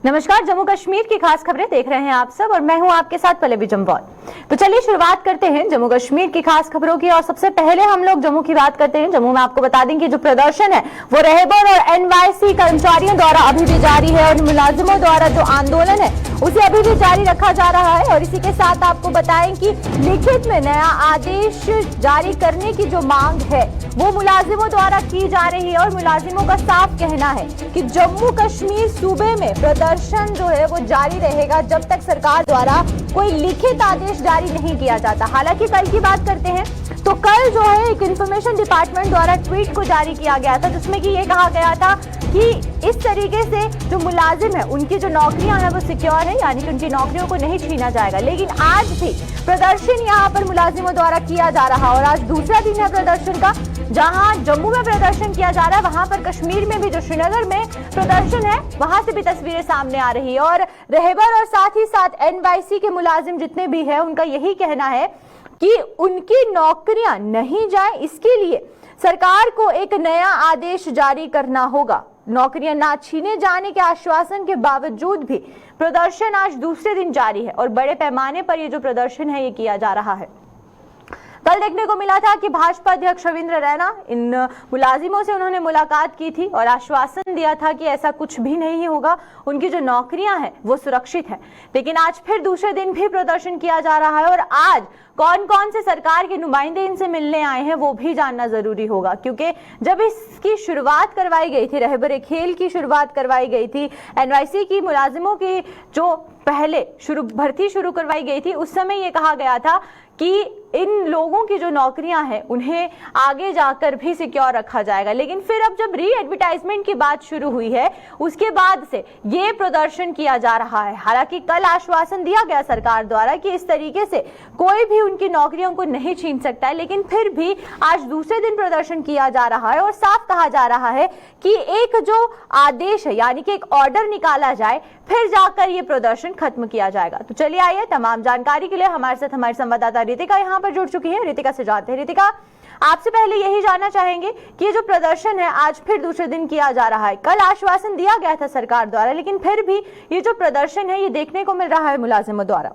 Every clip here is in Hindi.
नमस्कार, जम्मू कश्मीर की खास खबरें देख रहे हैं आप सब और मैं हूं आपके साथ पल्लवी जम्वाल। तो चलिए शुरुआत करते हैं जम्मू कश्मीर की खास खबरों की। और सबसे पहले हम लोग जम्मू की बात करते हैं। जम्मू में आपको बता दें कि जो प्रदर्शन है वो रहबर और एनवाईसी कर्मचारियों द्वारा अभी भी जारी है और मुलाजिमों द्वारा जो आंदोलन है उसे अभी भी जारी रखा जा रहा है। और इसी के साथ आपको बताएं कि लिखित में नया आदेश जारी करने की जो मांग है वो मुलाजिमों द्वारा की जा रही है। और मुलाजिमों का साफ कहना है कि जम्मू कश्मीर सूबे में प्रदर्शन जो है वो जारी रहेगा जब तक सरकार द्वारा कोई लिखित आदेश जारी नहीं किया जाता। हालांकि कल की बात करते हैं तो कल जो है एक इंफॉर्मेशन डिपार्टमेंट द्वारा ट्वीट को जारी किया गया था जिसमें कि ये कहा गया था कि इस तरीके से जो मुलाजिम है उनकी जो नौकरियां हैं वो सिक्योर है, यानी कि उनकी नौकरियों को नहीं छीना जाएगा। लेकिन आज भी प्रदर्शन यहाँ पर मुलाजिमों द्वारा किया जा रहा और आज दूसरा दिन है प्रदर्शन का। जहां जम्मू में प्रदर्शन किया जा रहा है वहां पर कश्मीर में भी जो श्रीनगर में प्रदर्शन है वहां से भी तस्वीरें सामने आ रही है। और रहबर और साथ ही साथ एनवाईसी के मुलाजिम जितने भी है उनका यही कहना है कि उनकी नौकरियां नहीं जाए, इसके लिए सरकार को एक नया आदेश जारी करना होगा। नौकरियां ना छीने जाने के आश्वासन के बावजूद भी प्रदर्शन आज दूसरे दिन जारी है और बड़े पैमाने पर ये जो प्रदर्शन है ये किया जा रहा है। कल देखने को मिला था कि भाजपा अध्यक्ष रविंद्र रैना इन मुलाजिमों से उन्होंने मुलाकात की थी और आश्वासन दिया था कि ऐसा कुछ भी नहीं होगा, उनकी जो नौकरियां हैं वो सुरक्षित है। लेकिन आज फिर दूसरे दिन भी प्रदर्शन किया जा रहा है और आज कौन कौन से सरकार के नुमाइंदे इनसे मिलने आए हैं वो भी जानना जरूरी होगा। क्योंकि जब इसकी शुरुआत करवाई गई थी, रहबर खेल की शुरुआत करवाई गई थी, एनवाईसी की मुलाजिमों की जो पहले भर्ती शुरू करवाई गई थी, उस समय ये कहा गया था कि इन लोगों की जो नौकरियां हैं उन्हें आगे जाकर भी सिक्योर रखा जाएगा। लेकिन फिर अब जब री एडवर्टाइजमेंट की बात शुरू हुई है उसके बाद से ये प्रदर्शन किया जा रहा है। हालांकि कल आश्वासन दिया गया सरकार द्वारा कि इस तरीके से कोई भी उनकी नौकरियों को नहीं छीन सकता है, लेकिन फिर भी आज दूसरे दिन प्रदर्शन किया जा रहा है और साफ कहा जा रहा है कि एक जो आदेश है यानी कि एक ऑर्डर निकाला जाए फिर जाकर ये प्रदर्शन खत्म किया जाएगा। तो चलिए आइए तमाम जानकारी के लिए हमारे साथ हमारे संवाददाता रितिका यहाँ पर जुड़ चुकी है। रितिका से जानते हैं। रितिका, आपसे पहले यही जानना चाहेंगे कि ये जो प्रदर्शन है आज फिर दूसरे दिन किया जा रहा है। कल आश्वासन दिया गया था सरकार द्वारा, लेकिन फिर भी ये जो प्रदर्शन है ये देखने को मिल रहा है मुलाजिमों द्वारा।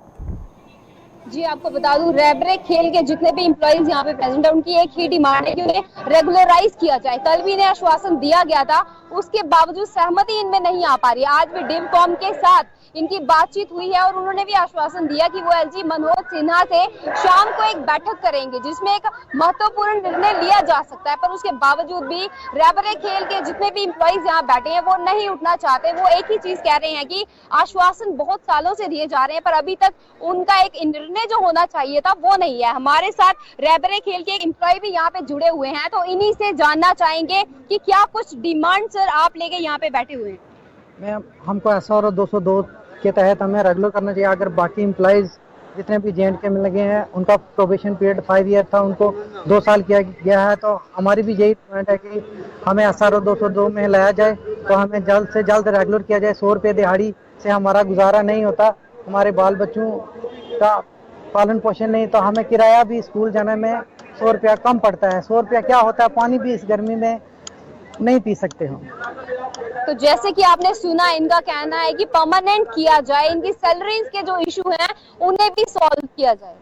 जी आपको बता दूं, रहबर खेल के जितने भी एम्प्लॉइज यहाँ पे प्रेजेंट है उनकी एक ही डिमांड है कि उन्हें रेगुलराइज किया जाए। कल भी इन्हें आश्वासन दिया गया था, उसके बावजूद सहमति इनमें नहीं आ पा रही है। आज भी डिवकॉम के साथ इनकी बातचीत हुई है और उन्होंने भी आश्वासन दिया कि वो एलजी मनोज सिन्हा से शाम को एक बैठक करेंगे जिसमें एक महत्वपूर्ण निर्णय लिया जा सकता है। पर उसके बावजूद भी रहबर खेल के जितने भी एम्प्लॉइज यहाँ बैठे हैं वो नहीं उठना चाहते। वो एक ही चीज कह रहे हैं कि आश्वासन बहुत सालों से दिए जा रहे हैं पर अभी तक उनका एक निर्णय जो होना चाहिए था वो नहीं है। हमारे साथ रहबर खेल के एक एम्प्लॉय भी यहाँ पे जुड़े हुए हैं, तो इन्हीं से जानना चाहेंगे कि क्या कुछ डिमांड सर आप लेके यहाँ पे बैठे हुए हैं। मैम, हमको SR 202 के तहत हमें रेगुलर करना चाहिए। अगर बाकी एम्प्लॉइज जितने भी JNK में लगे हैं उनका प्रोबेशन पीरियड 5 ईयर था, उनको 2 साल किया गया है, तो हमारी भी यही पॉइंट है कि हमें SR 202 में लाया जाए तो हमें जल्द से जल्द रेगुलर किया जाए। 100 रुपये दिहाड़ी से हमारा गुजारा नहीं होता, हमारे बाल बच्चों का पालन पोषण नहीं, तो हमें किराया भी स्कूल जाने में 100 रुपया कम पड़ता है। 100 रुपया क्या होता है, पानी भी इस गर्मी में नहीं पी सकते हम। तो जैसे कि आपने सुना, इनका कहना है कि परमानेंट किया जाए, इनकी सैलरीज के जो इशू हैं उन्हें भी सॉल्व किया जाए।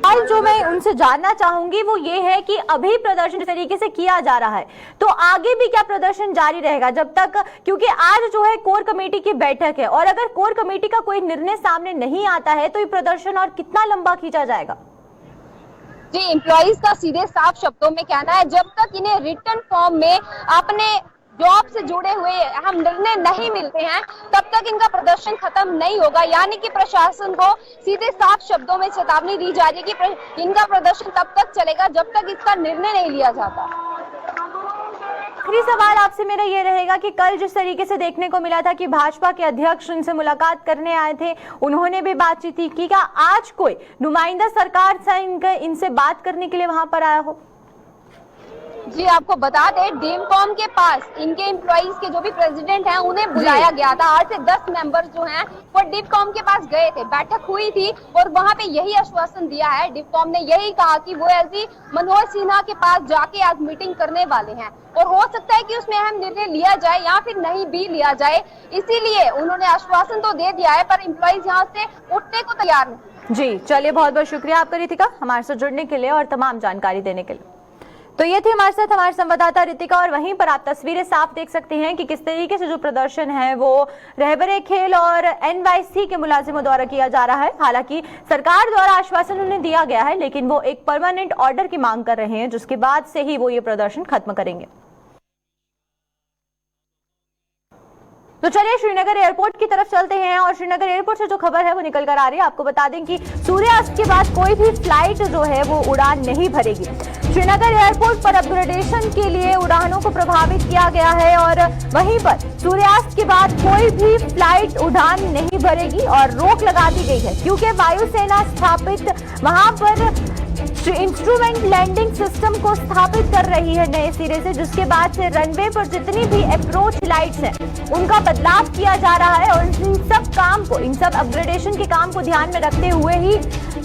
और जो मैं उनसे जानना चाहूंगी वो ये है कि अभी प्रदर्शन जिस तरीके से किया जा रहा है तो आगे भी क्या प्रदर्शन जारी रहेगा जब तक, क्योंकि आज जो है कोर कमेटी की बैठक है और अगर कोर कमेटी का कोई निर्णय सामने नहीं आता है तो ये प्रदर्शन और कितना लंबा खींचा जाएगा। जी, एम्प्लॉइज का सीधे साफ शब्दों में कहना है जब तक इन्हें रिटर्न फॉर्म में अपने जॉब से जुड़े हुए अहम निर्णय नहीं मिलते हैं तब तक इनका प्रदर्शन खत्म नहीं होगा। यानी कि प्रशासन को सीधे साफ शब्दों में चेतावनी दी जा रही है कि इनका प्रदर्शन तब तक चलेगा जब तक इसका निर्णय नहीं लिया जाता। आखिरी सवाल आपसे मेरा ये रहेगा कि कल जिस तरीके से देखने को मिला था कि भाजपा के अध्यक्ष इनसे मुलाकात करने आए थे, उन्होंने भी बातचीत की, क्या आज कोई नुमाइंदा सरकार से इनसे बात करने के लिए वहां पर आया हो? जी आपको बता दें, डीमकॉम के पास इनके एम्प्लॉइज के जो भी प्रेसिडेंट हैं उन्हें बुलाया गया था। 8 से 10 मेंबर्स जो हैं वो डीमकॉम के पास गए थे, बैठक हुई थी और वहां पे यही आश्वासन दिया है। डीमकॉम ने यही कहा कि वो ऐसी मनोज सिन्हा के पास जाके आज मीटिंग करने वाले हैं और हो सकता है कि उसमें अहम निर्णय लिया जाए या फिर नहीं भी लिया जाए। इसीलिए उन्होंने आश्वासन तो दे दिया है पर एम्प्लॉइज यहाँ से उठने को तैयार नहीं। जी चलिए, बहुत बहुत शुक्रिया आपका रितिका हमारे साथ जुड़ने के लिए और तमाम जानकारी देने के लिए। तो ये थी हमारे साथ हमारे संवाददाता रितिका, और वहीं पर आप तस्वीरें साफ देख सकते हैं कि किस तरीके से जो प्रदर्शन है वो रहबरे खेल और एनवाईसी के मुलाजिमों द्वारा किया जा रहा है। हालांकि सरकार द्वारा आश्वासन उन्हें दिया गया है, लेकिन वो एक परमानेंट ऑर्डर की मांग कर रहे हैं, जिसके बाद से ही वो ये प्रदर्शन खत्म करेंगे। तो चलिए श्रीनगर एयरपोर्ट की तरफ चलते हैं, और श्रीनगर एयरपोर्ट से जो खबर है वो निकल कर आ रही है। आपको बता दें कि सूर्यास्त के बाद कोई भी फ्लाइट जो है वो उड़ान नहीं भरेगी। श्रीनगर एयरपोर्ट पर अपग्रेडेशन के लिए उड़ानों को प्रभावित किया गया है, और वहीं पर सूर्यास्त के बाद कोई भी फ्लाइट उड़ान नहीं भरेगी और रोक लगा दी गई है, क्योंकि वायुसेना स्थापित वहां पर इंस्ट्रूमेंट लैंडिंग सिस्टम को स्थापित कर रही है नए सिरे से, जिसके बाद से रनवे पर जितनी भी अप्रोच लाइट्स हैं उनका बदलाव किया जा रहा है। और इन सब काम को, इन सब अपग्रेडेशन के काम को ध्यान में रखते हुए ही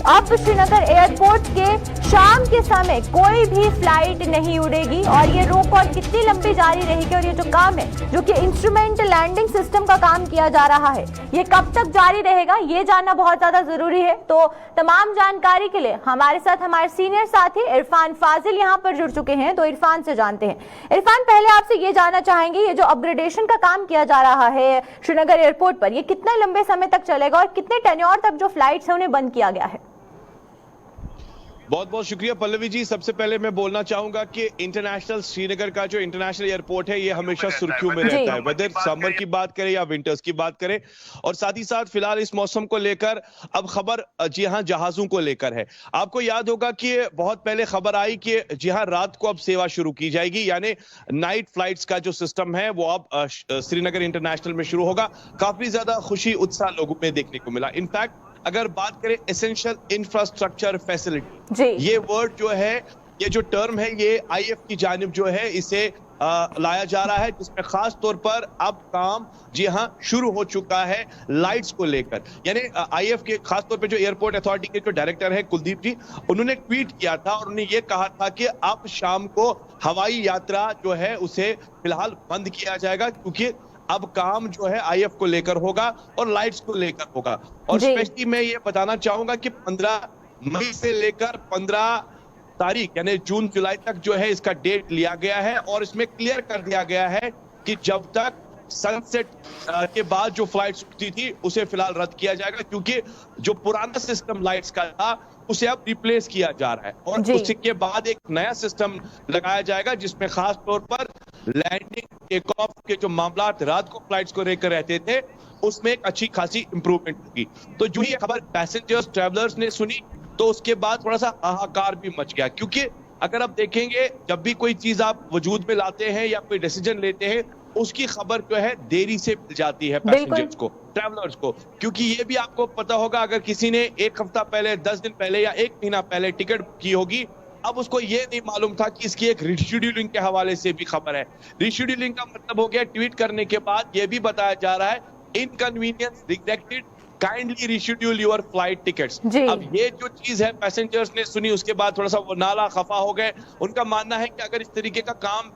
अब श्रीनगर एयरपोर्ट के शाम के समय कोई भी फ्लाइट नहीं उड़ेगी, और ये रोक और कितनी लंबी जारी रहेगी, और ये जो काम है जो कि इंस्ट्रूमेंट लैंडिंग सिस्टम का काम किया जा रहा है ये कब तक जारी रहेगा ये जानना बहुत ज्यादा जरूरी है। तो तमाम जानकारी के लिए हमारे साथ हमारे सीनियर साथी इरफान फाजिल यहाँ पर जुड़ चुके हैं। तो इरफान से जानते हैं। इरफान, पहले आपसे ये जानना चाहेंगे, ये जो अपग्रेडेशन का काम किया जा रहा है श्रीनगर एयरपोर्ट पर, ये कितने लंबे समय तक चलेगा और कितने टेन्योर तक जो फ्लाइट्स है उन्हें बंद किया गया है? बहुत बहुत शुक्रिया पल्लवी जी। सबसे पहले मैं बोलना चाहूंगा कि इंटरनेशनल श्रीनगर का जो इंटरनेशनल एयरपोर्ट है ये हमेशा सुर्खियों में रहता है, वेदर समर की बात करें या विंटर्स की बात करें। और साथ ही साथ फिलहाल इस मौसम को लेकर अब खबर जी हाँ जहाजों को लेकर है। आपको याद होगा कि बहुत पहले खबर आई कि जी हाँ रात को अब सेवा शुरू की जाएगी, यानी नाइट फ्लाइट्स का जो सिस्टम है वो अब श्रीनगर इंटरनेशनल में शुरू होगा। काफी ज्यादा खुशी उत्साह लोगों में देखने को मिला। इनफैक्ट अगर बात करें एसेंशियल इंफ्रास्ट्रक्चर फैसिलिटी, ये वर्ड जो है, ये जो टर्म है, ये आईएफ की जानिब जो है इसे लाया जा रहा है, जिसमें खास तौर पर अब काम जी हाँ शुरू हो चुका है लाइट्स को लेकर। यानी आईएफ के खास तौर पे जो एयरपोर्ट अथॉरिटी के जो डायरेक्टर है कुलदीप जी, उन्होंने ट्वीट किया था और उन्होंने ये कहा था कि अब शाम को हवाई यात्रा जो है उसे फिलहाल बंद किया जाएगा, क्योंकि अब काम जो है आईएफ को लेकर होगा और लाइट्स को लेकर होगा। और स्पेशली मैं ये बताना चाहूंगा कि 15 मई से लेकर 15 तारीख यानी जून जुलाई तक जो है इसका डेट लिया गया है, और इसमें क्लियर कर दिया गया है कि जब तक सनसेट के बाद जो फ्लाइट्स उठती थी उसे फिलहाल रद्द किया जाएगा, क्योंकि जो पुराना सिस्टम लाइट्स का था उसे अब रिप्लेस किया जा रहा है, और उसके बाद एक नया सिस्टम लगाया जाएगा जिसमें खास तौर पर लैंडिंग टेक ऑफ के जो मामला रात को फ्लाइट्स को लेकर रहते थे उसमें एक अच्छी खासी इंप्रूवमेंट होगी। तो जो ये खबर पैसेंजर्स ट्रैवलर्स ने सुनी तो उसके बाद थोड़ा सा हाहाकार भी मच गया, क्योंकि अगर आप देखेंगे जब भी कोई चीज आप वजूद में लाते हैं या कोई डिसीजन लेते हैं उसकी खबर जो है देरी से मिल जाती है पैसेंजर्स को, ट्रैवलर्स को। क्योंकि ये भी आपको पता होगा, अगर किसी ने एक हफ्ता पहले, 10 दिन पहले या एक महीना पहले टिकट की होगी, अब उसको ये नहीं मालूम था कि इसकी एक रिशेड्यूलिंग के हवाले से भी खबर है। रिशेड्यूलिंग का मतलब हो गया ट्वीट करने के बाद ये भी बताया जा रहा है inconvenience rejected, kindly reschedule your flight tickets. अब ये जो चीज है पैसेंजर्स ने सुनी, उसके बाद थोड़ा सा वो नाला खफा हो गए। उनका मानना है कि अगर इस तरीके का काम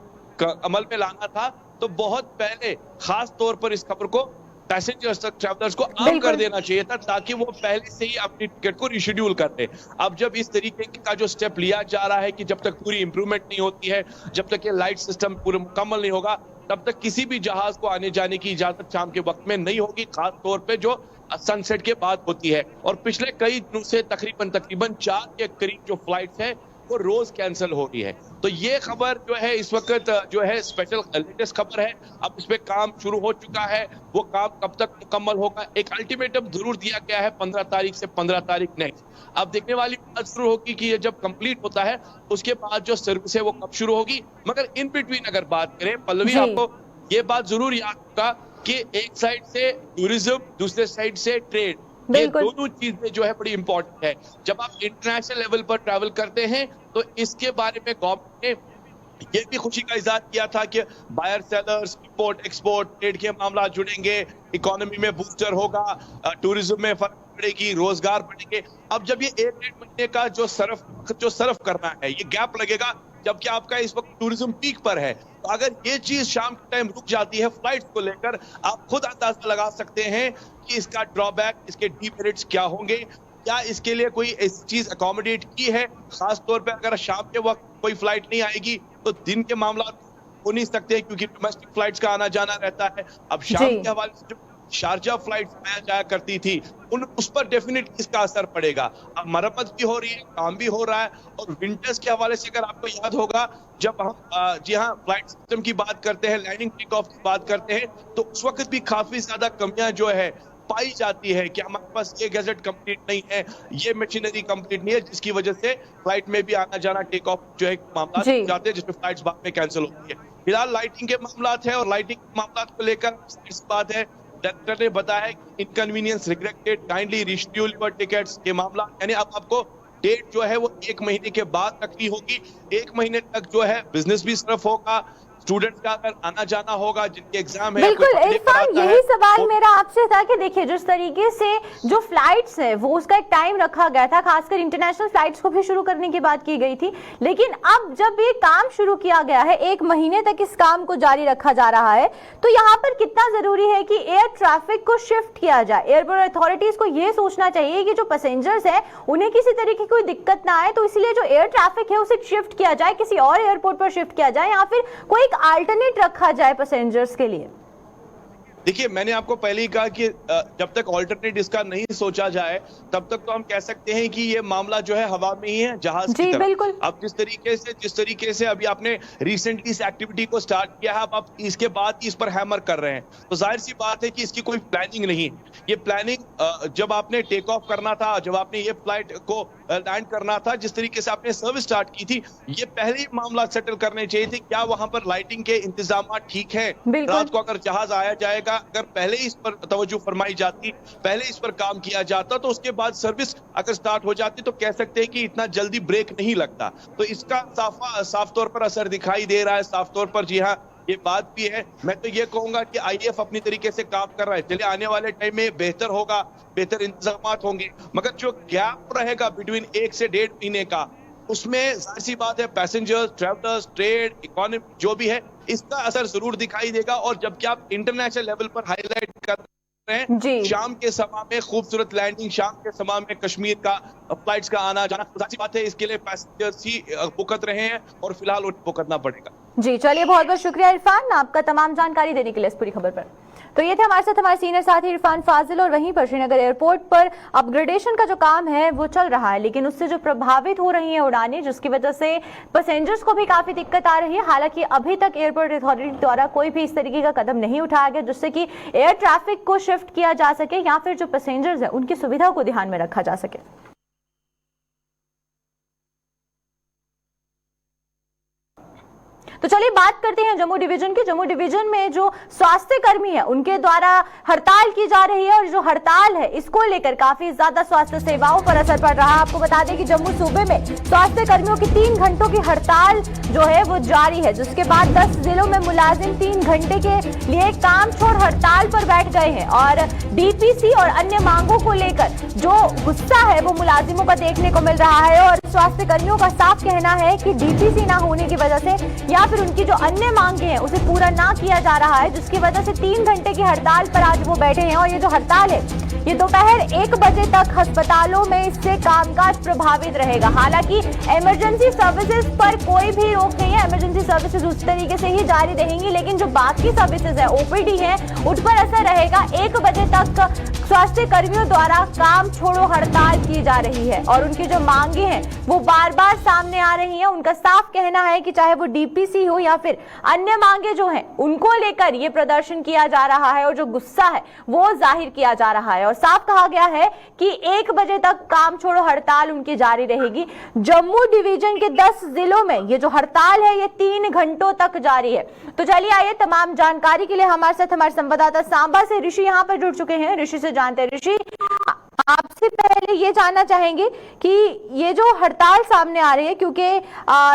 अमल में लाना था तो बहुत पहले खास तौर पर इस खबर को पैसेंजर्स तक, ट्रैवलर्स को आम कर देना चाहिए था, ताकि वो पहले से ही अपनी टिकट को रिशेड्यूल कर दे। अब जब इस तरीके का जो स्टेप लिया जा रहा है कि जब तक पूरी इंप्रूवमेंट नहीं होती है, जब तक ये लाइट सिस्टम पूरा मुकम्मल नहीं होगा, तब तक किसी भी जहाज को आने जाने की इजाजत शाम के वक्त में नहीं होगी, खास तौर पे जो सनसेट के बाद होती है। और पिछले कई दिनों से तकरीबन 4 के करीब जो फ्लाइट्स है वो रोज कैंसिल हो रही है। तो ये खबर जो है इस वक्त जो है स्पेशल लेटेस्ट खबर है। अब इस पे काम शुरू हो चुका है, वो काम कब तक मुकम्मल होगा, एक अल्टीमेटम जरूर दिया गया है 15 तारीख से 15 तारीख नेक्स्ट। अब देखने वाली बात शुरू होगी कि ये जब कंप्लीट होता है उसके बाद जो सर्विस है वो कब शुरू होगी। मगर इन बिटवीन अगर बात करें पल्लवी, आपको ये बात जरूर याद होगा कि एक साइड से टूरिज्म, दूसरे साइड से ट्रेड, ये दोनों चीजें जो है बड़ी इंपॉर्टेंट है। जब आप इंटरनेशनल लेवल पर ट्रैवल करते हैं तो इसके बारे में गवर्नमेंट ने ये भी खुशी का इजहार किया था कि buyer sellers, import export, trade के मामला जुड़ेंगे, इकोनॉमी में बूस्टर होगा, टूरिज्म में फर्क पड़ेगी, रोजगार बढ़ेंगे। अब जब ये 1-1.5 महीने का जो सर्फ करना है, ये गैप लगेगा, जबकि आपका इस वक्त टूरिज्म पीक पर है। तो अगर ये चीज शाम के टाइम रुक जाती है फ्लाइट्स को लेकर, आप खुद अंदाजा लगा सकते हैं कि इसका ड्रॉबैक, इसके डीमेरिट्स क्या होंगे। क्या इसके लिए कोई ऐसी चीज अकोमोडेट की है? खास तौर पे अगर शाम के वक्त कोई फ्लाइट नहीं आएगी तो दिन के मामला हो नहीं सकते, क्योंकि डोमेस्टिक फ्लाइट्स का आना जाना रहता है। अब शाम के हवाले से जो शारजा फ्लाइट आया जाया करती थी, उस पर डेफिनेटली इसका असर पड़ेगा। अब मरम्मत भी हो रही है, काम भी हो रहा है। और विंटर्स के हवाले से अगर आपको याद होगा, जब हम जी हाँ फ्लाइट सिस्टम की बात करते हैं, लैंडिंग टेक ऑफ की बात करते हैं, तो उस वक्त भी काफी ज्यादा कमियां जो है पाई जाती है कि हमारे पास ये गैजेट कंप्लीट नहीं है, ये मशीनरी कंप्लीट नहीं है, जिसकी वजह से फ्लाइट में भी आना जाना टेक ऑफ जो है मामला जाते हैं, जिसमें फ्लाइट्स बाद में कैंसिल होती है। फिलहाल लाइटिंग के मामला है, और लाइटिंग के मामला को लेकर इस बात है, डायरेक्टर ने बताया inconvenience regretted, kindly reschedule your tickets के मामला, यानी अब आपको डेट जो है वो 1 महीने के बाद रखनी होगी। 1 महीने तक जो है बिजनेस भी सिर्फ होगा, स्टूडेंट्स का अगर आना जाना होगा, जिनके एग्जाम है। बिल्कुल इरफान, यही सवाल मेरा आपसे था कि देखिए जिस तरीके से जो फ्लाइट्स है वो उसका एक टाइम रखा गया था, खासकर इंटरनेशनल फ्लाइट्स को भी शुरू करने की बात की गई थी, लेकिन अब जब ये काम शुरू किया गया है, 1 महीने तक इस काम को जारी रखा जा रहा है, तो यहाँ पर कितना जरूरी है कि एयर ट्रैफिक को शिफ्ट किया जाए। एयरपोर्ट अथॉरिटीज को ये सोचना चाहिए कि जो पैसेंजर्स है उन्हें किसी तरीके की कोई दिक्कत ना आए, तो इसलिए जो एयर ट्रैफिक है उसे शिफ्ट किया जाए, किसी और एयरपोर्ट पर शिफ्ट किया जाए, या फिर कोई अल्टरनेट रखा जाए पैसेंजर्स के लिए। देखिए, मैंने आपको पहले ही कहा कि जब तक ऑल्टरनेट इसका नहीं सोचा जाए, तब तक तो हम कह सकते हैं कि ये मामला जो है हवा में ही है, जहाज की तरह। बिल्कुल। अब जिस तरीके से अभी आपने रिसेंटली इस एक्टिविटी को स्टार्ट किया है, अब आप इसके बाद इस पर हैमर कर रहे हैं, तो जाहिर सी बात है कि इसकी कोई प्लानिंग नहीं है। ये प्लानिंग जब आपने टेक ऑफ करना था, जब आपने ये फ्लाइट को लैंड करना था, जिस तरीके से आपने सर्विस स्टार्ट की थी, ये पहले ही मामला सेटल करने चाहिए थे। क्या वहां पर लाइटिंग के इंतजाम ठीक है? रात को अगर जहाज आया जाएगा, अगर पहले इस पर तवज्जो फरमाई जाती, पहले इस पर काम किया जाता, तो उसके बाद सर्विस अगर स्टार्ट हो जाती, तो कह सकते हैं कि इतना जल्दी ब्रेक नहीं लगता। तो इसका साफ तौर पर असर दिखाई दे रहा है, साफ तौर पर जी हाँ ये बात भी है। मैं तो ये कहूंगा कि आईएएफ अपनी तरीके से काम कर रहा है, चलिए आने वाले टाइम में बेहतर होगा, बेहतर इंतजाम होंगे, मगर जो गैप रहेगा बिटवीन 1 से 1.5 महीने का, उसमें जाहिर सी बात है पैसेंजर्स, ट्रैवलर्स, ट्रेड, इकोनॉमी जो भी है, इसका असर जरूर दिखाई देगा। और जबकि आप इंटरनेशनल लेवल पर हाईलाइट कर रहे हैं शाम के समय में खूबसूरत लैंडिंग, शाम के समय में कश्मीर का फ्लाइट्स का आना जाना, जाहिर सी बात है इसके लिए पैसेंजर्स ही भुगत रहे हैं और फिलहाल उन्हें भुगतना पड़ेगा। जी चलिए, बहुत बहुत शुक्रिया इरफान आपका तमाम जानकारी देने के लिए इस पूरी खबर पर। तो ये थे हमारे साथ हमारे सीनियर साथी इरफान फाजिल। और वहीं पर श्रीनगर एयरपोर्ट पर अपग्रेडेशन का जो काम है वो चल रहा है, लेकिन उससे जो प्रभावित हो रही है उड़ानें, जिसकी वजह से पैसेंजर्स को भी काफी दिक्कत आ रही है। हालांकि अभी तक एयरपोर्ट अथॉरिटी द्वारा कोई भी इस तरीके का कदम नहीं उठाया गया जिससे कि एयर ट्रैफिक को शिफ्ट किया जा सके या फिर जो पैसेंजर्स है उनकी सुविधा को ध्यान में रखा जा सके। तो चलिए बात करते हैं जम्मू डिवीजन की। जम्मू डिवीजन में जो स्वास्थ्य कर्मी है उनके द्वारा हड़ताल की जा रही है, और जो हड़ताल है इसको लेकर काफी ज्यादा स्वास्थ्य सेवाओं पर असर पड़ रहा है। आपको बता दें कि जम्मू सूबे में स्वास्थ्य कर्मियों की 3 घंटों की हड़ताल जो है वो जारी है, जिसके बाद 10 जिलों में मुलाजिम 3 घंटे के लिए काम छोड़ हड़ताल पर बैठ गए हैं। और डीपीसी और अन्य मांगों को लेकर जो गुस्सा है वो मुलाजिमों का देखने को मिल रहा है, और स्वास्थ्य कर्मियों का साफ कहना है कि डीपीसी ना होने की वजह से या फिर उनकी जो अन्य मांगे हैं उसे पूरा ना किया जा रहा है, जिसकी वजह से 3 घंटे की हड़ताल पर आज वो बैठे हैं। और ये जो हड़ताल है ये दोपहर 1 बजे तक अस्पतालों में इससे कामकाज प्रभावित रहेगा। हालांकि इमरजेंसी सर्विसेज पर कोई भी रोक नहीं है, इमरजेंसी सर्विसेज उस तरीके से ही जारी रहेंगी, लेकिन जो बाकी सर्विसेज है, ओपीडी है, उन पर असर रहेगा। 1 बजे तक स्वास्थ्य कर्मियों द्वारा काम छोड़ो हड़ताल की जा रही है, और उनकी जो मांगे हैं वो बार बार सामने आ रही हैं। उनका साफ कहना है कि चाहे वो डीपीसी हो या फिर अन्य मांगे जो हैं उनको लेकर ये प्रदर्शन किया जा रहा है, और जो गुस्सा है वो जाहिर किया जा रहा है। और साफ कहा गया है कि 1 बजे तक काम छोड़ो हड़ताल उनकी जारी रहेगी। जम्मू डिवीजन के 10 जिलों में ये जो हड़ताल है ये 3 घंटों तक जारी है। तो चलिए आइए तमाम जानकारी के लिए हमारे साथ हमारे संवाददाता सांबा से ऋषि यहाँ पर जुड़ चुके हैं। ऋषि से जानते हैं। ऋषि, आपसे पहले ये जानना चाहेंगे कि ये जो हड़ताल सामने आ रही है, क्योंकि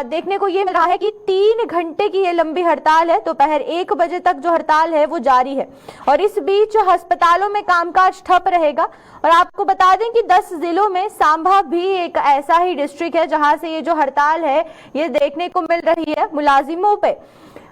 देखने को ये मिल रहा है कि 3 घंटे की ये लंबी हड़ताल है, दोपहर 1 बजे तक जो हड़ताल है वो जारी है और इस बीच अस्पतालों में कामकाज ठप रहेगा। और आपको बता दें कि 10 जिलों में सांभा भी एक ऐसा ही डिस्ट्रिक्ट है जहां से ये जो हड़ताल है ये देखने को मिल रही है।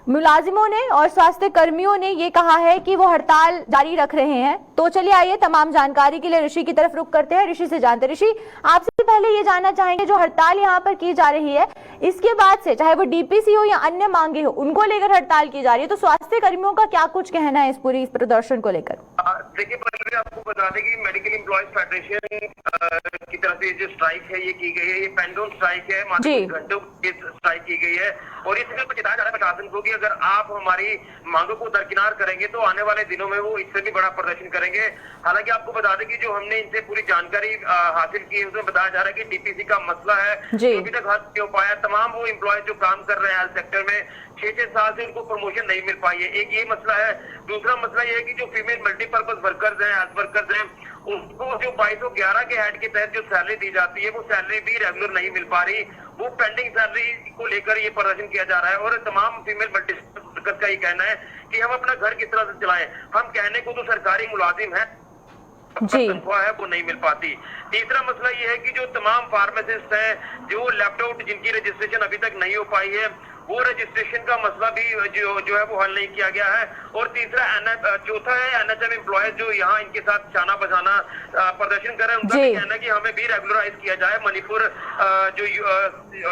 मुलाजिमों ने और स्वास्थ्य कर्मियों ने ये कहा है कि वो हड़ताल जारी रख रहे हैं। तो चलिए आइए तमाम जानकारी के लिए ऋषि की तरफ रुख करते हैं, ऋषि से जानते हैं। ऋषि, आपसे पहले ये जानना चाहेंगे जो हड़ताल यहाँ पर की जा रही है इसके बाद से चाहे वो डीपीसी हो या अन्य मांगे हो उनको लेकर हड़ताल की जा रही है, तो स्वास्थ्य कर्मियों का क्या कुछ कहना है इस प्रदर्शन को लेकर? देखिए, पहले आपको बता दें कि मेडिकल एम्प्लॉयज फेडरेशन की तरफ से जो स्ट्राइक है ये की गई है, ये पेंडुलम स्ट्राइक है, मात्र कुछ घंटों की स्ट्राइक की गई है और इसमें बताया जा रहा है प्रशासन को कि अगर आप हमारी मांगों को दरकिनार करेंगे तो आने वाले दिनों में वो इससे भी बड़ा प्रदर्शन करेंगे। हालांकि आपको बता दें कि जो हमने इनसे पूरी जानकारी हासिल की है उसमें बताया जा रहा है कि डीपीसी का मसला है जो अभी तक हल नहीं हो पाया। तमाम वो एम्प्लॉयज जो काम कर रहे हैं हेल्थ सेक्टर में 6-6 साल से उनको प्रमोशन नहीं मिल पाई है, एक ये मसला है। दूसरा मसला ये है कि जो फीमेल मल्टीपर्पज वर्कर्स हैं, हेल्थ वर्कर्स हैं, उनको जो 2211 के हेड के तहत जो सैलरी दी जाती है वो सैलरी भी रेगुलर नहीं मिल पा रही। वो पेंडिंग सैलरी को लेकर ये प्रदर्शन किया जा रहा है और तमाम फीमेल मल्टीपर्पज वर्कर्स का ये कहना है कि हम अपना घर किस तरह से चलाएं। हम कहने को तो सरकारी मुलाजिम है, तनख्वाह है वो नहीं मिल पाती। तीसरा मसला ये है कि जो तमाम फार्मासिस्ट हैं जो लैपटॉप जिनकी रजिस्ट्रेशन अभी तक नहीं हो पाई है वो रजिस्ट्रेशन का मसला भी जो है वो हल नहीं किया गया है। और तीसरा चौथा है एनएचएम एम्प्लॉयज जो यहाँ इनके साथ शाना बजाना प्रदर्शन कर रहे हैं, उनका भी कहना है कि हमें भी रेगुलराइज किया जाए। मणिपुर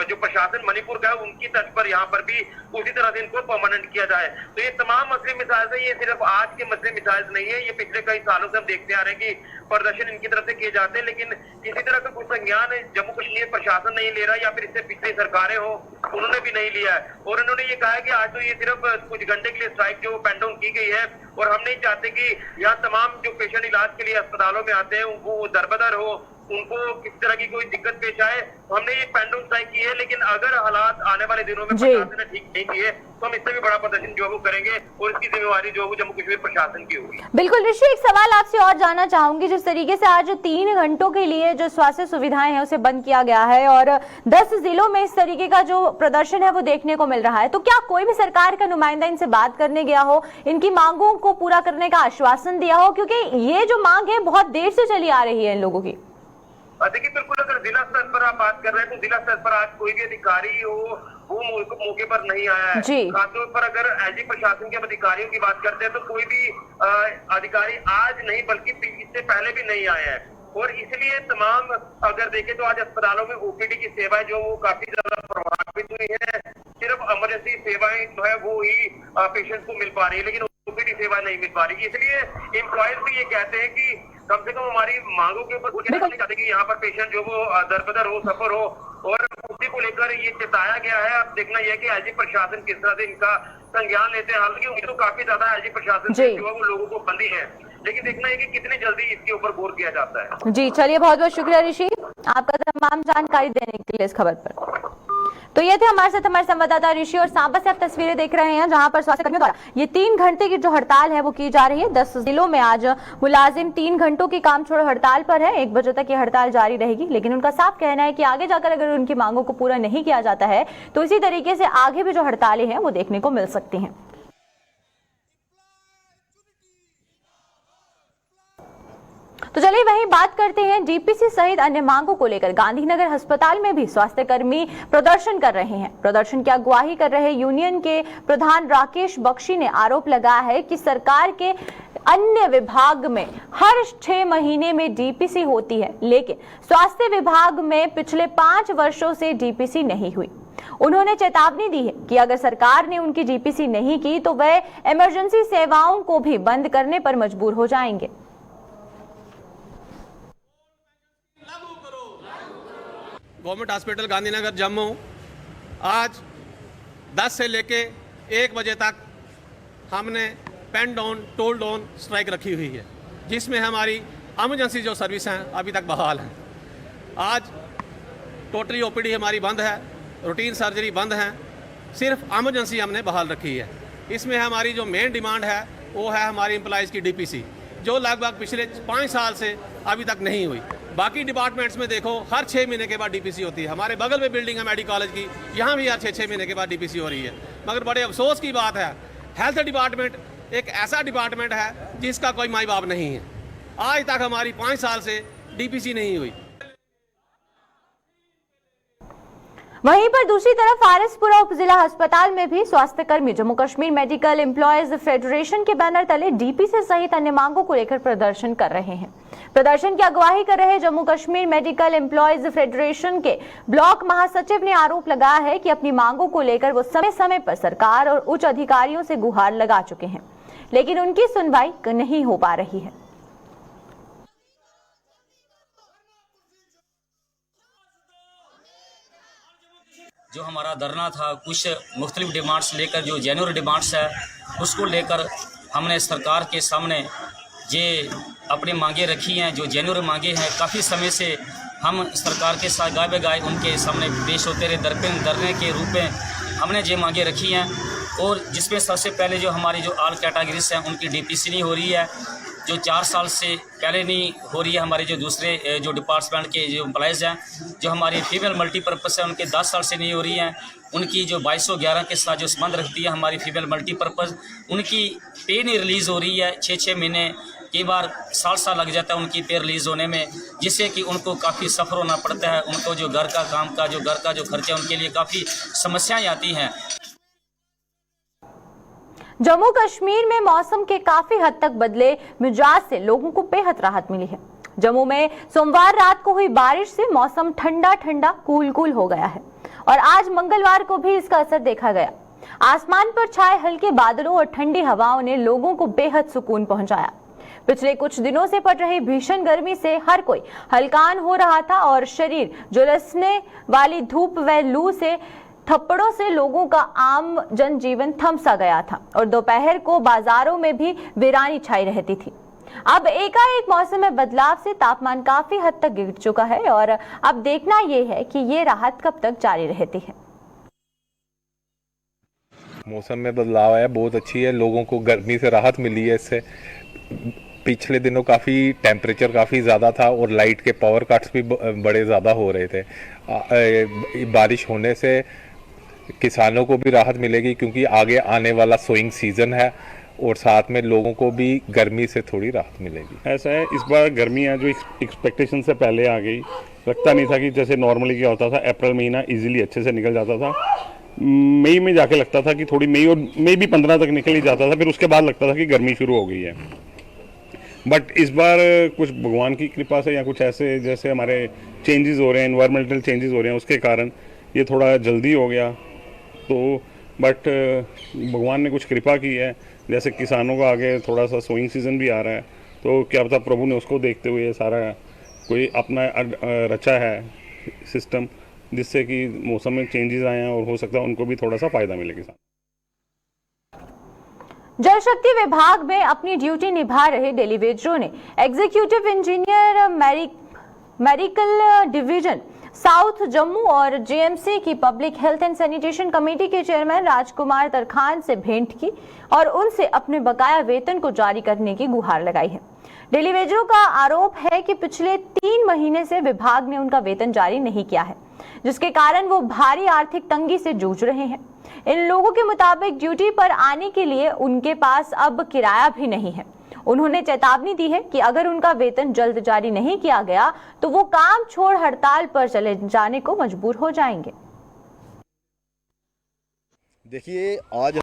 जो प्रशासन मणिपुर का है उनकी तर्ज पर यहाँ पर भी उसी तरह से इनको परमानेंट किया जाए। तो ये तमाम मसले मिसाइल है, ये सिर्फ आज के मसले मिसाइल नहीं है, ये पिछले कई सालों से हम देखते आ रहे हैं कि प्रदर्शन इनकी तरफ से किए जाते हैं, लेकिन किसी तरह का कुछ संज्ञान जम्मू कश्मीर प्रशासन नहीं ले रहा या फिर इससे पिछली सरकारें हो उन्होंने भी नहीं लिया है। और उन्होंने ये कहा है कि आज तो ये सिर्फ कुछ घंटे के लिए स्ट्राइक जो पेंडुलम की गई है और हम नहीं चाहते कि यहाँ तमाम जो पेशेंट इलाज के लिए अस्पतालों में आते हैं वो दरबदर हो, उनको किस तरह की कोई दिक्कत पेश आए। हमने ये पेंडुलम स्ट्राइक की है, लेकिन अगर हालात आने वाले दिनों में प्रशासन ने ठीक नहीं किए तो हम इससे भी बड़ा प्रदर्शन जो है वो करेंगे और इसकी जिम्मेवारी जो है वो जम्मू कश्मीर प्रशासन की होगी। बिल्कुल ऋषि, एक सवाल आपसे और जानना चाहूंगी। जिस तरीके से आज 3 घंटों के लिए जो स्वास्थ्य सुविधाएं हैं उसे बंद किया गया है और 10 जिलों में इस तरीके का जो प्रदर्शन है वो देखने को मिल रहा है, तो क्या कोई भी सरकार का नुमाइंदा इनसे बात करने गया हो, इनकी मांगों को पूरा करने का आश्वासन दिया हो, क्योंकि ये जो मांग है बहुत देर से चली आ रही है इन लोगों की? देखिए, बिल्कुल अगर जिला स्तर पर आप बात कर रहे हैं तो जिला स्तर पर आज कोई भी अधिकारी हो वो मौके पर नहीं आया है। खासतौर पर अगर एजी प्रशासन के अधिकारियों की बात करते हैं तो कोई भी अधिकारी आज नहीं बल्कि इससे पहले भी नहीं आया है और इसलिए तमाम अगर देखें तो आज अस्पतालों में ओपीडी की सेवाएं जो वो काफी ज्यादा प्रभावित हुई है। सिर्फ इमरजेंसी सेवाएं जो है वो ही पेशेंट को मिल पा रही है, लेकिन ओपीडी सेवा नहीं मिल पा रही। इसलिए एम्प्लॉयज भी ये कहते हैं कि कम से कम हमारी मांगों के ऊपर कुछ नहीं चाहते कि यहाँ पर पेशेंट जो वो दरबदर हो, सफर हो और उसी को लेकर ये चेताया गया है। अब देखना यह है कि एजी प्रशासन किस तरह से इनका संज्ञान लेते हैं। हालांकि उम्मीद तो काफी ज्यादा एजी प्रशासन से जो है वो लोगों को बंदी है, लेकिन देखना है कि कितनी जल्दी इसके ऊपर गौर किया जाता है। जी चलिए, बहुत बहुत शुक्रिया ऋषि आपका तमाम जानकारी देने के लिए इस खबर पर। तो ये थे हमारे साथ हमारे संवाददाता ऋषि और सांबा से आप तस्वीरें देख रहे हैं जहां पर स्वास्थ्य कर्मियों द्वारा ये 3 घंटे की जो हड़ताल है वो की जा रही है। 10 जिलों में आज मुलाजिम 3 घंटों की काम छोड़ हड़ताल पर है। 1 बजे तक ये हड़ताल जारी रहेगी, लेकिन उनका साफ कहना है कि आगे जाकर अगर उनकी मांगों को पूरा नहीं किया जाता है तो इसी तरीके से आगे भी जो हड़तालें हैं वो देखने को मिल सकती हैं। तो चलिए वहीं बात करते हैं डीपीसी सहित अन्य मांगों को लेकर। गांधीनगर अस्पताल में भी स्वास्थ्य कर्मी प्रदर्शन कर रहे हैं। प्रदर्शन की अगुवाई कर रहे यूनियन के प्रधान राकेश बख्शी ने आरोप लगाया है कि सरकार के अन्य विभाग में हर 6 महीने में डीपीसी होती है, लेकिन स्वास्थ्य विभाग में पिछले 5 वर्षों से डीपीसी नहीं हुई। उन्होंने चेतावनी दी है कि अगर सरकार ने उनकी डीपीसी नहीं की तो वह इमरजेंसी सेवाओं को भी बंद करने पर मजबूर हो जाएंगे। गवर्नमेंट हॉस्पिटल गांधीनगर जम्मू आज 10 से लेके 1 बजे तक हमने pen down tool down strike रखी हुई है, जिसमें हमारी इमरजेंसी जो सर्विस हैं अभी तक बहाल हैं। आज टोटली ओपीडी हमारी बंद है, रूटीन सर्जरी बंद है, सिर्फ इमरजेंसी हमने बहाल रखी है। इसमें हमारी जो मेन डिमांड है वो है हमारी एम्प्लॉयज़ की डीपीसी। जो लगभग पिछले 5 साल से अभी तक नहीं हुई। बाकी डिपार्टमेंट्स में देखो हर 6 महीने के बाद डीपीसी होती है। हमारे बगल में बिल्डिंग है मेडिकल कॉलेज की, यहाँ भी हर 6 महीने के बाद डीपीसी हो रही है। मगर बड़े अफसोस की बात है, हेल्थ डिपार्टमेंट एक ऐसा डिपार्टमेंट है जिसका कोई माई बाप नहीं है। आज तक हमारी 5 साल से डीपीसी नहीं हुई। वहीं पर दूसरी तरफ आरएसपुरा उपजिला अस्पताल में भी स्वास्थ्य कर्मी Jammu Kashmir medical employees federation के बैनर तले डीपीसी सहित अन्य मांगों को लेकर प्रदर्शन कर रहे हैं। प्रदर्शन की अगुवाई कर रहे Jammu Kashmir medical employees federation के ब्लॉक महासचिव ने आरोप लगाया है कि अपनी मांगों को लेकर वो समय समय पर सरकार और उच्च अधिकारियों से गुहार लगा चुके हैं, लेकिन उनकी सुनवाई नहीं हो पा रही है। जो हमारा धरना था, कुछ मुख्तलिफ डिमांड्स लेकर, जो जेन्युइन डिमांड्स है उसको लेकर हमने सरकार के सामने ये अपनी मांगे रखी हैं। जो जेन्युइन मांगे हैं, काफ़ी समय से हम सरकार के साथ गाय बगाए उनके सामने पेश होते रहे। धरने के रूप में हमने ये मांगे रखी हैं, और जिसमें सबसे पहले जो हमारी जो ऑल कैटेगरीज हैं उनकी डीपीसी नहीं हो रही है, जो 4 साल से पहले नहीं हो रही है। हमारे जो दूसरे जो डिपार्टमेंट के जो एम्प्लॉयज़ हैं, जो हमारी फीमेल मल्टीपर्पज़ है, उनके 10 साल से नहीं हो रही हैं। उनकी जो 2211 के साथ जो संबंध रखती है हमारी फीमेल मल्टीपर्पज़, उनकी पे नहीं रिलीज़ हो रही है। 6-6 महीने, कई बार साल लग जाता है उनकी पे रिलीज़ होने में, जिससे कि उनको काफ़ी सफ़र होना पड़ता है। उनको जो घर का काम का जो घर का जो खर्चा, उनके लिए काफ़ी समस्याएँ आती हैं। जम्मू कश्मीर में मौसम के काफी हद तक बदले मिजाज से लोगों को बेहद राहत मिली है। जम्मू में सोमवार रात को हुई बारिश से मौसम ठंडा ठंडा कूल हो गया है और आज मंगलवार को भी इसका असर देखा गया। आसमान पर छाए हल्के बादलों और ठंडी हवाओं ने लोगों को बेहद सुकून पहुंचाया। पिछले कुछ दिनों से पड़ रही भीषण गर्मी से हर कोई हलकान हो रहा था और शरीर झुलसने वाली धूप व लू से थप्पड़ों से लोगों का आम जनजीवन थम सा गया था और दोपहर को बाजारों में भी वीरानी छाई रहती थी। अब एकाएक मौसम में बदलाव से तापमान काफी हद तक गिर चुका है और अब देखना यह है कि ये राहत कब तक जारी रहती है। मौसम में बदलाव है, बहुत अच्छी है, लोगों को गर्मी से राहत मिली है। इससे पिछले दिनों काफ़ी टेम्परेचर काफ़ी ज़्यादा था और लाइट के पावर कट्स भी बड़े ज़्यादा हो रहे थे। बारिश होने से किसानों को भी राहत मिलेगी क्योंकि आगे आने वाला सोइंग सीज़न है और साथ में लोगों को भी गर्मी से थोड़ी राहत मिलेगी। ऐसा है, इस बार गर्मियाँ जो एक्सपेक्टेशन से पहले आ गई। लगता नहीं था कि जैसे नॉर्मली क्या होता था, अप्रैल महीना इजीली अच्छे से निकल जाता था। मई में जाके लगता था कि थोड़ी मई, और मई भी 15 तक निकल ही जाता था, फिर उसके बाद लगता था कि गर्मी शुरू हो गई है। बट इस बार कुछ भगवान की कृपा से या कुछ ऐसे जैसे हमारे चेंजेस हो रहे हैं, एनवायरमेंटल चेंजेस हो रहे हैं, उसके कारण ये थोड़ा जल्दी हो गया। तो बट भगवान ने कुछ कृपा की है, जैसे किसानों का आगे थोड़ा सा सोइंग सीज़न भी आ रहा है, तो क्या पता प्रभु ने उसको देखते हुए सारा कोई अपना रचा है सिस्टम, जिससे कि मौसम में चेंजेस आए हैं और हो सकता है उनको भी थोड़ा सा फ़ायदा मिले किसान। जल शक्ति विभाग में अपनी ड्यूटी निभा रहे डेलीवेटरों ने executive engineer medical division south Jammu और जीएमसी की public health and sanitation committee के चेयरमैन राजकुमार तरखान से भेंट की और उनसे अपने बकाया वेतन को जारी करने की गुहार लगाई है। डेलीवेटरों का आरोप है कि पिछले 3 महीने से विभाग ने उनका वेतन जारी नहीं किया है, जिसके कारण वो भारी आर्थिक तंगी से जूझ रहे हैं। इन लोगों के मुताबिक ड्यूटी पर आने के लिए उनके पास अब किराया भी नहीं है। उन्होंने चेतावनी दी है कि अगर उनका वेतन जल्द जारी नहीं किया गया तो वो काम छोड़ हड़ताल पर चले जाने को मजबूर हो जाएंगे। देखिए, आज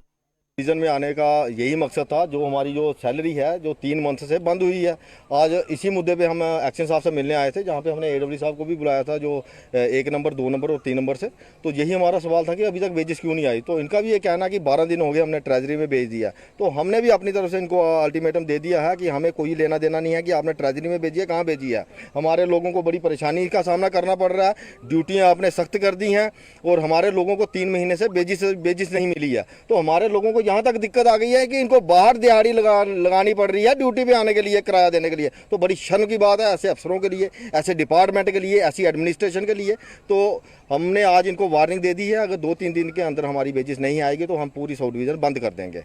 सीजन में आने का यही मकसद था। जो हमारी जो सैलरी है जो 3 मंथ से बंद हुई है, आज इसी मुद्दे पे हम एक्शन साहब से मिलने आए थे, जहाँ पे हमने एडब्ल्यू साहब को भी बुलाया था, जो 1 नंबर 2 नंबर और 3 नंबर से। तो यही हमारा सवाल था कि अभी तक वेजेस क्यों नहीं आई। तो इनका भी ये कहना कि 12 दिन हो गए हमने ट्रेजरी में भेज दिया। तो हमने भी अपनी तरफ से इनको अल्टीमेटम दे दिया है कि हमें कोई लेना देना नहीं है कि आपने ट्रेजरी में भेजी है, कहाँ भेजी है। हमारे लोगों को बड़ी परेशानी का सामना करना पड़ रहा है, ड्यूटियाँ आपने सख्त कर दी हैं और हमारे लोगों को 3 महीने से बेजिस नहीं मिली है। तो हमारे लोगों को यहाँ तक दिक्कत आ गई है कि इनको बाहर दिहाड़ी लगानी पड़ रही है ड्यूटी पे आने के लिए, किराया देने के लिए। तो बड़ी शर्म की बात है ऐसे अफसरों के लिए, ऐसे डिपार्टमेंट के लिए, ऐसी एडमिनिस्ट्रेशन के लिए। तो हमने आज इनको वार्निंग दे दी है, अगर 2-3 दिन के अंदर हमारी वेजेस नहीं आएगी तो हम पूरी साउथ डिवीजन बंद कर देंगे।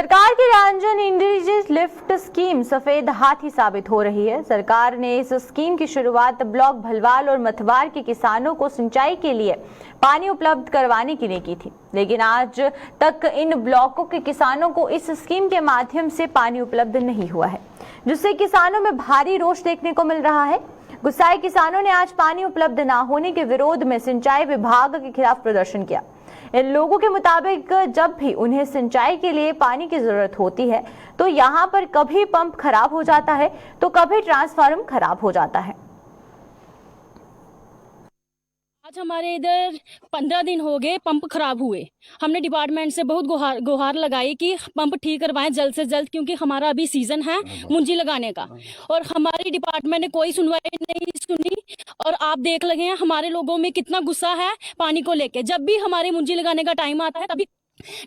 सरकार की रंजन इंडिजीज लिफ्ट स्कीम सफेद हाथी साबित हो रही है। सरकार ने इस स्कीम की शुरुआत ब्लॉक भलवाल और मथवार के किसानों को सिंचाई के लिए पानी उपलब्ध करवाने के लिए की थी, लेकिन आज तक इन ब्लॉकों के किसानों को इस स्कीम के माध्यम से पानी उपलब्ध नहीं हुआ है, जिससे किसानों में भारी रोष देखने को मिल रहा है। गुस्साए किसानों ने आज पानी उपलब्ध न होने के विरोध में सिंचाई विभाग के खिलाफ प्रदर्शन किया। इन लोगों के मुताबिक जब भी उन्हें सिंचाई के लिए पानी की जरूरत होती है तो यहाँ पर कभी पंप खराब हो जाता है तो कभी ट्रांसफार्मर खराब हो जाता है। आज हमारे इधर 15 दिन हो गए पंप खराब हुए। हमने डिपार्टमेंट से बहुत गुहार लगाई कि पंप ठीक करवाएं जल्द से जल्द, क्योंकि हमारा अभी सीजन है मुंजी लगाने का और हमारी डिपार्टमेंट ने कोई सुनवाई नहीं सुनी। और आप देख लगे हैं हमारे लोगों में कितना गुस्सा है पानी को लेके। जब भी हमारे मुंजी लगाने का टाइम आता है तभी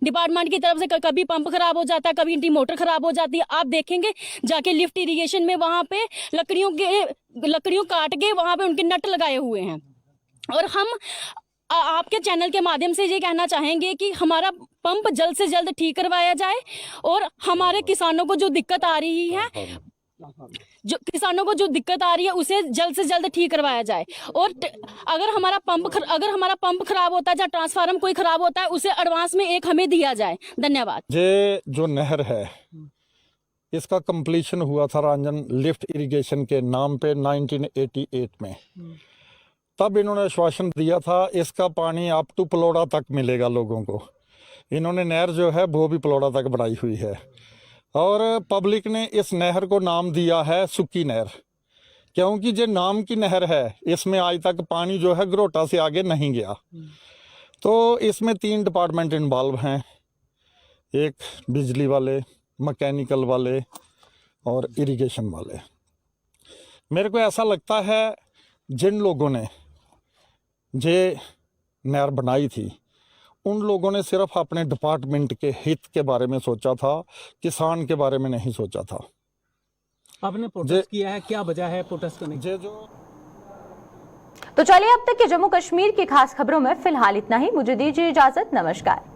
डिपार्टमेंट की तरफ से कभी पंप खराब हो जाता है, कभी इनकी मोटर खराब हो जाती है। आप देखेंगे जाके लिफ्ट इरिगेशन में वहां पे लकड़ियों काट के वहां पे उनके नट लगाए हुए हैं। और हम आपके चैनल के माध्यम से ये कहना चाहेंगे कि हमारा पंप जल्द से जल्द ठीक करवाया जाए और हमारे किसानों को जो दिक्कत आ रही है उसे जल्द से जल्द ठीक करवाया जाए। और अगर हमारा पंप खराब होता है या ट्रांसफार्मर कोई खराब होता है उसे एडवांस में एक हमें दिया जाए। धन्यवाद। ये जो नहर है इसका कंप्लीशन हुआ था रंजन लिफ्ट इरिगेशन के नाम पे 1988 में। तब इन्होंने आश्वासन दिया था इसका पानी अप टू पलोड़ा तक मिलेगा लोगों को। इन्होंने नहर जो है वो भी पलोड़ा तक बनाई हुई है और पब्लिक ने इस नहर को नाम दिया है सुक्की नहर, क्योंकि जो नाम की नहर है इसमें आज तक पानी जो है घरोटा से आगे नहीं गया। तो इसमें 3 डिपार्टमेंट इन्वॉल्व हैं, एक बिजली वाले, मैकेनिकल वाले और इरिगेशन वाले। मेरे को ऐसा लगता है जिन लोगों ने ये नहर बनाई थी उन लोगों ने सिर्फ अपने डिपार्टमेंट के हित के बारे में सोचा था, किसान के बारे में नहीं सोचा था। आपने प्रोटेस्ट किया है, क्या वजह है प्रोटेस्ट करने की? तो चलिए अब तक के जम्मू कश्मीर की खास खबरों में फिलहाल इतना ही। मुझे दीजिए इजाजत। नमस्कार।